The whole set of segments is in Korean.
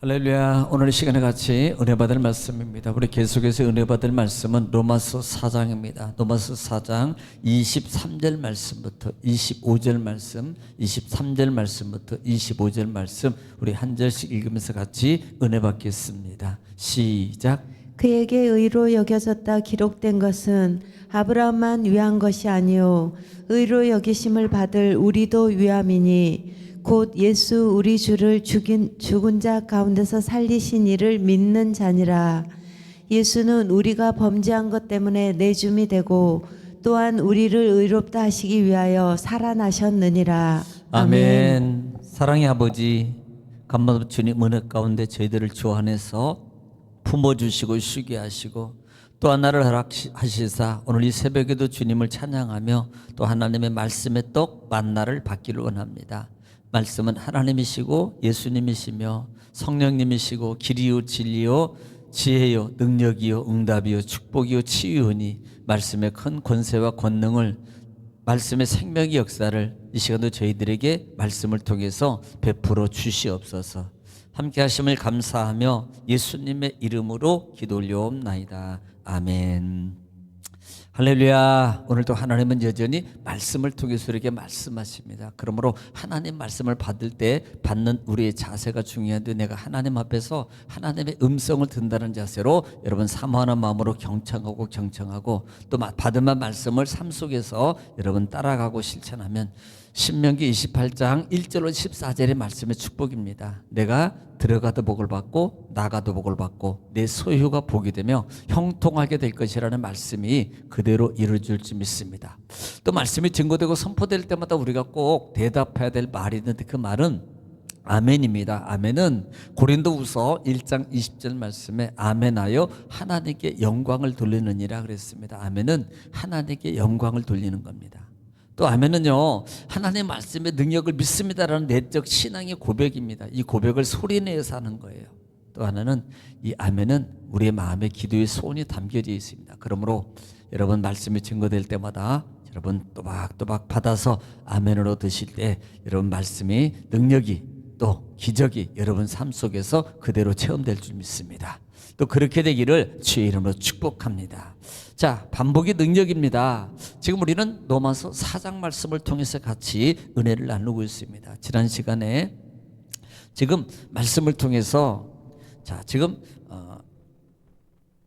할렐루야. 오늘 이 시간에 같이 은혜 받을 말씀입니다. 우리 계속해서 은혜 받을 말씀은 로마서 4장입니다. 로마서 4장 23절 말씀부터 25절 말씀, 23절 말씀부터 25절 말씀 우리 한 절씩 읽으면서 같이 은혜 받겠습니다. 시작. 그에게 의로 여겨졌다 기록된 것은 아브라함만 위한 것이 아니요 의로 여기심을 받을 우리도 위함이니 곧 예수 우리 주를 죽은 자 가운데서 살리신 이를 믿는 자니라. 예수는 우리가 범죄한 것 때문에 내줌이 되고 또한 우리를 의롭다 하시기 위하여 살아나셨느니라. 아멘. 사랑의 아버지, 감사합니다. 주님 은혜 가운데 저희들을 주 안에서 품어주시고 쉬게 하시고 또 하나를 허락하시사 오늘 이 새벽에도 주님을 찬양하며 또 하나님의 말씀의 떡 만나를 받기를 원합니다. 말씀은 하나님이시고 예수님이시며 성령님이시고 길이요 진리요 지혜요 능력이요 응답이요 축복이요 치유니 말씀의 큰 권세와 권능을 말씀의 생명의 역사를 이 시간도 저희들에게 말씀을 통해서 베풀어 주시옵소서. 함께 하심을 감사하며 예수님의 이름으로 기도 올려옵나이다. 아멘. 할렐루야. 오늘도 하나님은 여전히 말씀을 통해서 우리에게 말씀하십니다. 그러므로 하나님 말씀을 받을 때 받는 우리의 자세가 중요한데 내가 하나님 앞에서 하나님의 음성을 듣는다는 자세로 여러분 사모하는 마음으로 경청하고 또 받은 말씀을 삶 속에서 여러분 따라가고 실천하면 신명기 28장 1절로 14절의 말씀의 축복입니다. 내가 들어가도 복을 받고 나가도 복을 받고 내 소유가 복이 되며 형통하게 될 것이라는 말씀이 그대로 이루어질 줄 믿습니다. 또 말씀이 증거되고 선포될 때마다 우리가 꼭 대답해야 될 말이 있는데 그 말은 아멘입니다. 아멘은 고린도후서 1장 20절 말씀에 아멘하여 하나님께 영광을 돌리느니라 그랬습니다. 아멘은 하나님께 영광을 돌리는 겁니다. 또 아멘은요 하나님의 말씀의 능력을 믿습니다라는 내적 신앙의 고백입니다. 이 고백을 소리내서 하는 거예요. 또 하나는 이 아멘은 우리의 마음의 기도의 소원이 담겨져 있습니다. 그러므로 여러분 말씀이 증거될 때마다 여러분 또박또박 받아서 아멘으로 드실 때 여러분 말씀이 능력이 또 기적이 여러분 삶 속에서 그대로 체험될 줄 믿습니다. 또 그렇게 되기를 주의 이름으로 축복합니다. 자, 반복의 능력입니다. 지금 우리는 로마서 4장 말씀을 통해서 같이 은혜를 나누고 있습니다. 지난 시간에 지금 말씀을 통해서 자, 지금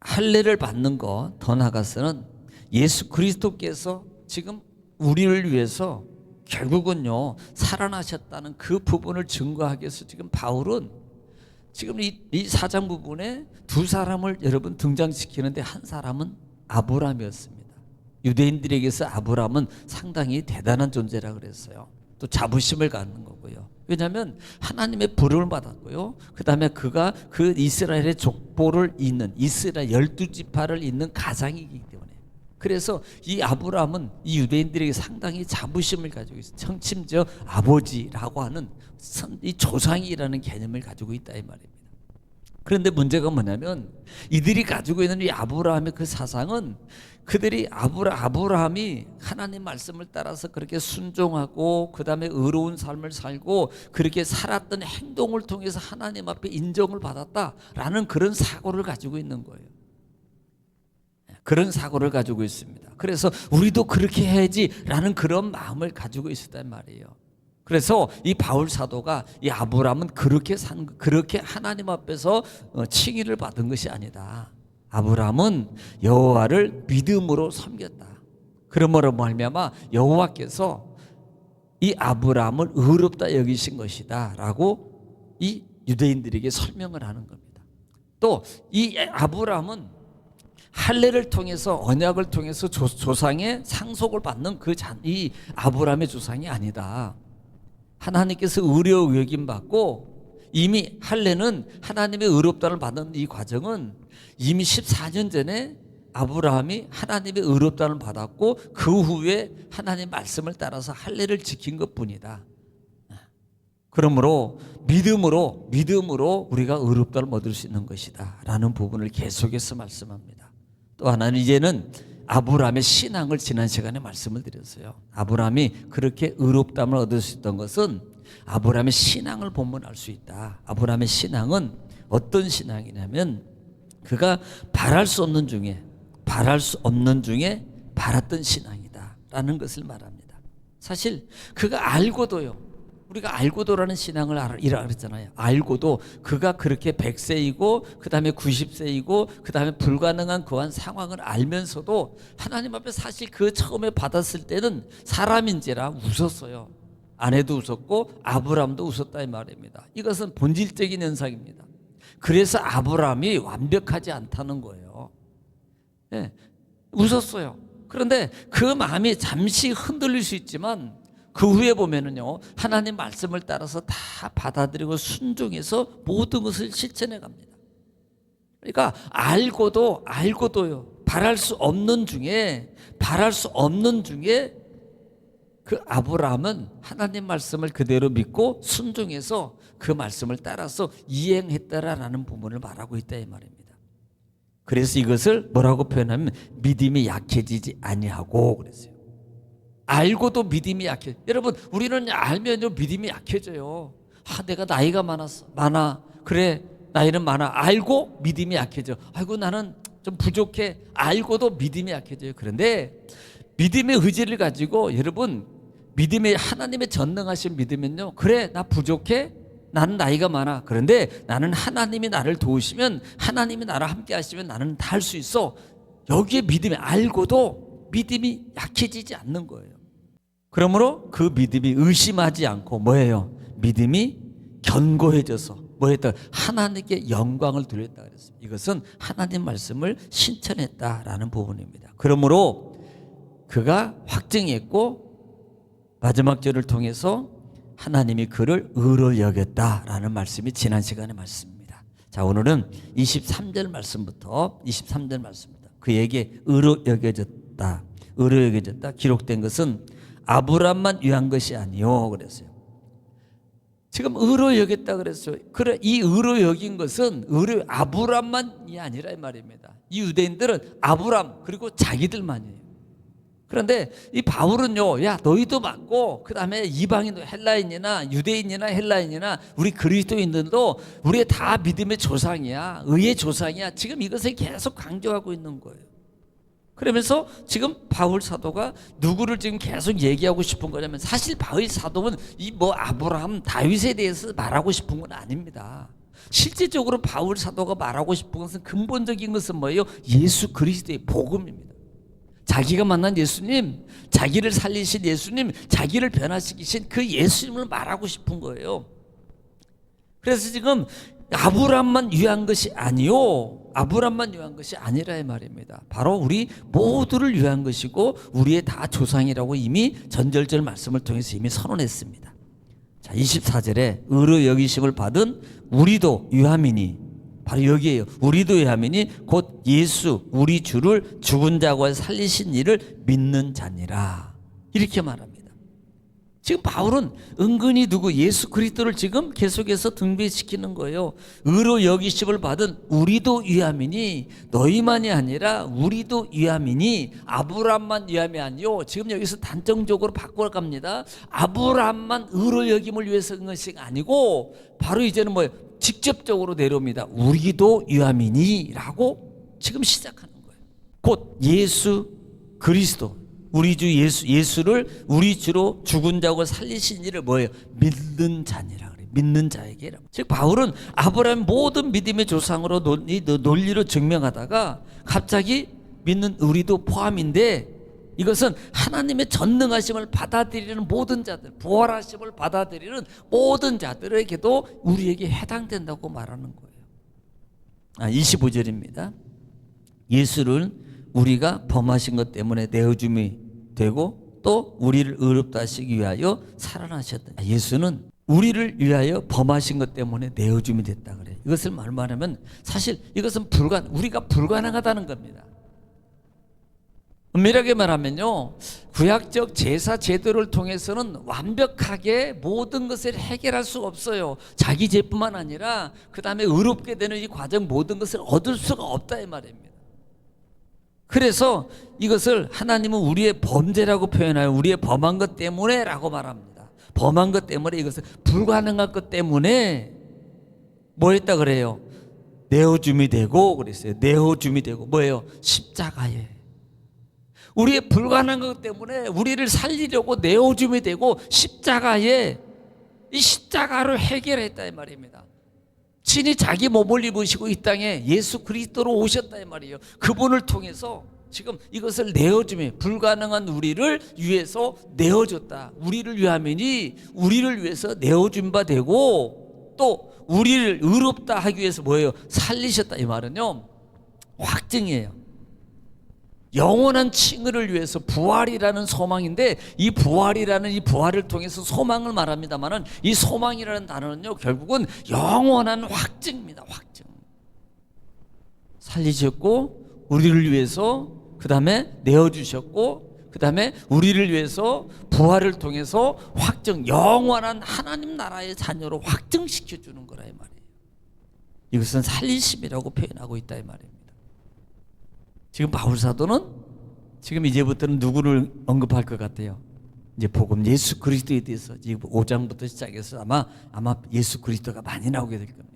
할례를 받는 거 더 나아가서는 예수 그리스도께서 지금 우리를 위해서 결국은요 살아나셨다는 그 부분을 증거하기 위해서 지금 바울은 지금 이 4장 부분에 두 사람을 여러분 등장시키는데 한 사람은 아브라함이었습니다. 유대인들에게서 아브라함은 상당히 대단한 존재라 그랬어요. 또 자부심을 갖는 거고요. 왜냐하면 하나님의 부름을 받았고요. 그 다음에 그가 그 이스라엘의 족보를 잇는 이스라엘 12지파를 잇는 가장이기 때문에 그래서 이 아브라함은 이 유대인들에게 상당히 자부심을 가지고 있어요. 심지어 아버지라고 하는 이 조상이라는 개념을 가지고 있다 이 말입니다. 그런데 문제가 뭐냐면 이들이 가지고 있는 이 아브라함의 그 사상은 그들이 아브라함이 하나님 말씀을 따라서 그렇게 순종하고 그 다음에 의로운 삶을 살고 그렇게 살았던 행동을 통해서 하나님 앞에 인정을 받았다라는 그런 사고를 가지고 있는 거예요. 그런 사고를 가지고 있습니다. 그래서 우리도 그렇게 해야지라는 그런 마음을 가지고 있었단 말이에요. 그래서 이 바울 사도가 이 아브라함은 그렇게 하나님 앞에서 칭의를 받은 것이 아니다. 아브라함은 여호와를 믿음으로 섬겼다. 그러므로 말미암아 여호와께서 이 아브라함을 의롭다 여기신 것이다라고 이 유대인들에게 설명을 하는 겁니다. 또 이 아브라함은 할례를 통해서 언약을 통해서 조상의 상속을 받는 이 아브라함의 조상이 아니다. 하나님께서 의로 여김 받고 이미 할례는 하나님의 의롭다를 받는 이 과정은 이미 14년 전에 아브라함이 하나님의 의롭다를 받았고 그 후에 하나님의 말씀을 따라서 할례를 지킨 것뿐이다. 그러므로 믿음으로 우리가 의롭다를 얻을 수 있는 것이다 라는 부분을 계속해서 말씀합니다. 또 하나는 이제는 아브라함의 신앙을 지난 시간에 말씀을 드렸어요. 아브라함이 그렇게 의롭다함을 얻을 수 있던 것은 아브라함의 신앙을 보면 알 수 있다. 아브라함의 신앙은 어떤 신앙이냐면 그가 바랄 수 없는 중에 바랐던 신앙이다라는 것을 말합니다. 사실 그가 알고도요. 우리가 알고도라는 신앙을 이라 그랬잖아요. 알고도 그가 그렇게 100세이고 그 다음에 90세이고 그 다음에 불가능한 그한 상황을 알면서도 하나님 앞에 사실 그 처음에 받았을 때는 사람인지라 웃었어요. 아내도 웃었고 아브라함도 웃었다 이 말입니다. 이것은 본질적인 현상입니다. 그래서 아브라함이 완벽하지 않다는 거예요. 네, 웃었어요. 그런데 그 마음이 잠시 흔들릴 수 있지만 그 후에 보면은요, 하나님 말씀을 따라서 다 받아들이고 순종해서 모든 것을 실천해 갑니다. 그러니까 알고도요, 바랄 수 없는 중에 그 아브라함은 하나님 말씀을 그대로 믿고 순종해서 그 말씀을 따라서 이행했다라는 부분을 말하고 있다 이 말입니다. 그래서 이것을 뭐라고 표현하면 믿음이 약해지지 아니하고 그랬어요. 알고도 믿음이 약해. 여러분, 우리는 알면요 믿음이 약해져요. 내가 나이가 많아. 그래, 나이는 많아. 알고 믿음이 약해져. 아이고, 나는 좀 부족해. 알고도 믿음이 약해져요. 그런데 믿음의 의지를 가지고 여러분, 믿음의 하나님의 전능하신 믿으면요, 그래, 나 부족해. 나는 나이가 많아. 그런데 나는 하나님이 나를 도우시면, 하나님이 나를 함께 하시면 나는 다 할 수 있어. 여기에 믿음이 알고도 믿음이 약해지지 않는 거예요. 그러므로 그 믿음이 의심하지 않고 뭐예요? 믿음이 견고해져서 뭐했다? 하나님께 영광을 돌렸다 그랬습니다. 이것은 하나님 말씀을 실천했다라는 부분입니다. 그러므로 그가 확증했고 마지막 절을 통해서 하나님이 그를 의로 여겼다라는 말씀이 지난 시간의 말씀입니다. 자, 오늘은 23절 말씀부터 그에게 의로 여겨졌다 기록된 것은 아브라함만 위한 것이 아니요 그랬어요. 지금 의로 여겼다 그랬어요. 그래, 이 의로 여긴 것은 아브라함만이 아니라 이 말입니다. 이 유대인들은 아브라함 그리고 자기들만이에요. 그런데 이 바울은요, 야 너희도 맞고 그 다음에 이방인 헬라인이나 유대인이나 헬라인이나 우리 그리스도인들도 우리 다 믿음의 조상이야, 의의 조상이야. 지금 이것을 계속 강조하고 있는 거예요. 그러면서 지금 바울 사도가 누구를 지금 계속 얘기하고 싶은 거냐면 사실 바울 사도는 이 아브라함, 다윗에 대해서 말하고 싶은 건 아닙니다. 실제적으로 바울 사도가 말하고 싶은 것은 근본적인 것은 뭐예요? 예수 그리스도의 복음입니다. 자기가 만난 예수님, 자기를 살리신 예수님, 자기를 변화시키신 그 예수님을 말하고 싶은 거예요. 그래서 지금 아브라함만 위한 것이 아니라 이 말입니다. 바로 우리 모두를 위한 것이고 우리의 다 조상이라고 이미 전절절 말씀을 통해서 이미 선언했습니다. 자, 24절에 의로 여기심을 받은 우리도 유함이니, 바로 여기에요. 우리도 유함이니 곧 예수 우리 주를 죽은 자와 살리신 이를 믿는 자니라. 이렇게 말합니다. 지금 바울은 은근히 예수 그리스도를 지금 계속해서 등비시키는 거예요. 의로 여기심을 받은 우리도 위함이니, 너희만이 아니라 우리도 위함이니, 아브라함만 위함이 아니요. 지금 여기서 단정적으로 바꿔갑니다. 아브라함만 의로 여김을 위해서 한 것이 아니고 바로 이제는 직접적으로 내려옵니다. 우리도 위함이니 라고 지금 시작하는 거예요. 곧 예수 그리스도, 우리 주 예수를 우리 주로 죽은 자고 살리신 이를 믿는 자니라 그래요. 믿는 자에게. 즉 바울은 아브라함 모든 믿음의 조상으로 논리로 증명하다가 갑자기 믿는 우리도 포함인데, 이것은 하나님의 전능하심을 받아들이는 모든 자들, 부활하심을 받아들이는 모든 자들에게도 우리에게 해당된다고 말하는 거예요. 25절입니다. 예수를 우리가 범하신 것 때문에 내어줌이 되고 또 우리를 의롭다 하시기 위하여 살아나셨다. 예수는 우리를 위하여 범하신 것 때문에 내어줌이 됐다 그래요. 이것을 말하면 사실 이것은 우리가 불가능하다는 겁니다. 엄밀하게 말하면요, 구약적 제사 제도를 통해서는 완벽하게 모든 것을 해결할 수 없어요. 자기 죄뿐만 아니라 그 다음에 의롭게 되는 이 과정 모든 것을 얻을 수가 없다 이 말입니다. 그래서 이것을 하나님은 우리의 범죄라고 표현하여 우리의 범한 것 때문에 라고 말합니다. 범한 것 때문에 이것은 불가능한 것 때문에 뭐 했다 그래요? 내어줌이 되고 그랬어요. 내어줌이 되고 뭐예요? 십자가에. 우리의 불가능한 것 때문에 우리를 살리려고 내어줌이 되고 십자가에 이 십자가로 해결했다 이 말입니다. 친히 자기 몸을 입으시고 이 땅에 예수 그리스도로 오셨다 이 말이에요. 그분을 통해서 지금 이것을 내어줌이 불가능한 우리를 위해서 내어줬다. 우리를 위함이니 우리를 위해서 내어준 바 되고 또 우리를 의롭다 하기 위해서 뭐예요? 살리셨다 이 말은요 확증이에요. 영원한 칭의를 위해서 부활이라는 소망인데 이 부활이라는 이 부활을 통해서 소망을 말합니다만은 이 소망이라는 단어는요 결국은 영원한 확증입니다. 확증. 살리셨고 우리를 위해서 그 다음에 내어주셨고 그 다음에 우리를 위해서 부활을 통해서 확증 영원한 하나님 나라의 자녀로 확증시켜주는 거라 이 말이에요. 이것은 살리심이라고 표현하고 있다 이 말입니다. 지금 바울사도는 지금 이제부터는 누구를 언급할 것 같아요? 이제 복음 예수 그리스도에 대해서 지금 5장부터 시작해서 아마 예수 그리스도가 많이 나오게 될 겁니다.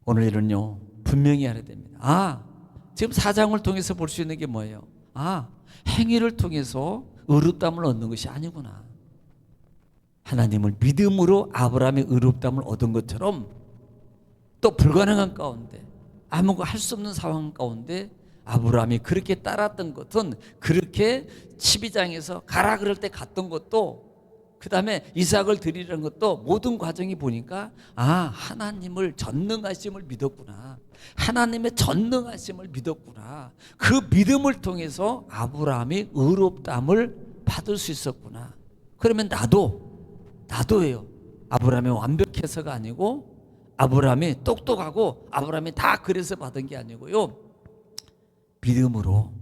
오늘은요 분명히 알아야 됩니다. 지금 4장을 통해서 볼 수 있는 게 뭐예요? 행위를 통해서 의롭다함을 얻는 것이 아니구나. 하나님을 믿음으로 아브라함의 의롭다함을 얻은 것처럼 또 불가능한 가운데 아무것도 할 수 없는 상황 가운데 아브라함이 그렇게 따랐던 것은 그렇게 12장에서 가라 그럴 때 갔던 것도 그 다음에 이삭을 드리려는 것도 모든 과정이 보니까 하나님을 전능하심을 믿었구나. 하나님의 전능하심을 믿었구나. 그 믿음을 통해서 아브라함이 의롭다함을 받을 수 있었구나. 그러면 나도예요. 아브라함이 완벽해서가 아니고 아브라함이 똑똑하고 아브라함이 다 그래서 받은 게 아니고요. 믿음으로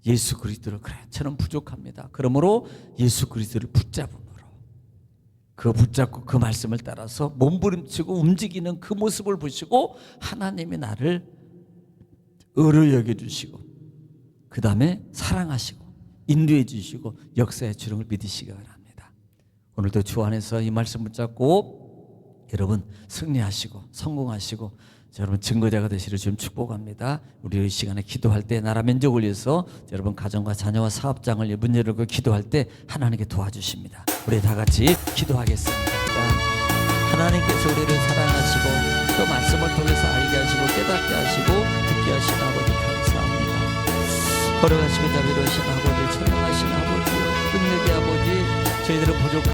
예수 그리스도를 그래 저는 부족합니다. 그러므로 예수 그리스도를 붙잡음으로 그 붙잡고 그 말씀을 따라서 몸부림치고 움직이는 그 모습을 보시고 하나님이 나를 의로 여겨주시고 그 다음에 사랑하시고 인도해 주시고 역사해 주는 걸 믿으시기 바랍니다. 오늘도 주 안에서 이 말씀 붙잡고 여러분 승리하시고 성공하시고 여러분 증거자가 되시기를 좀 축복합니다. 우리 이 시간에 기도할 때 나라 민족을 위해서 여러분 가정과 자녀와 사업장을 문 열고 기도할 때 하나님께 도와주십니다. 우리 다 같이 기도하겠습니다. 하나님께서 우리를 사랑하시고 또 말씀을 통해서 알게 하시고 깨닫게 하시고 듣게 하신 아버지 감사합니다. 걸어가시고 자비로우신 아버지, 천명하신 아버지요, 능력의 아버지, 저희들은 부족한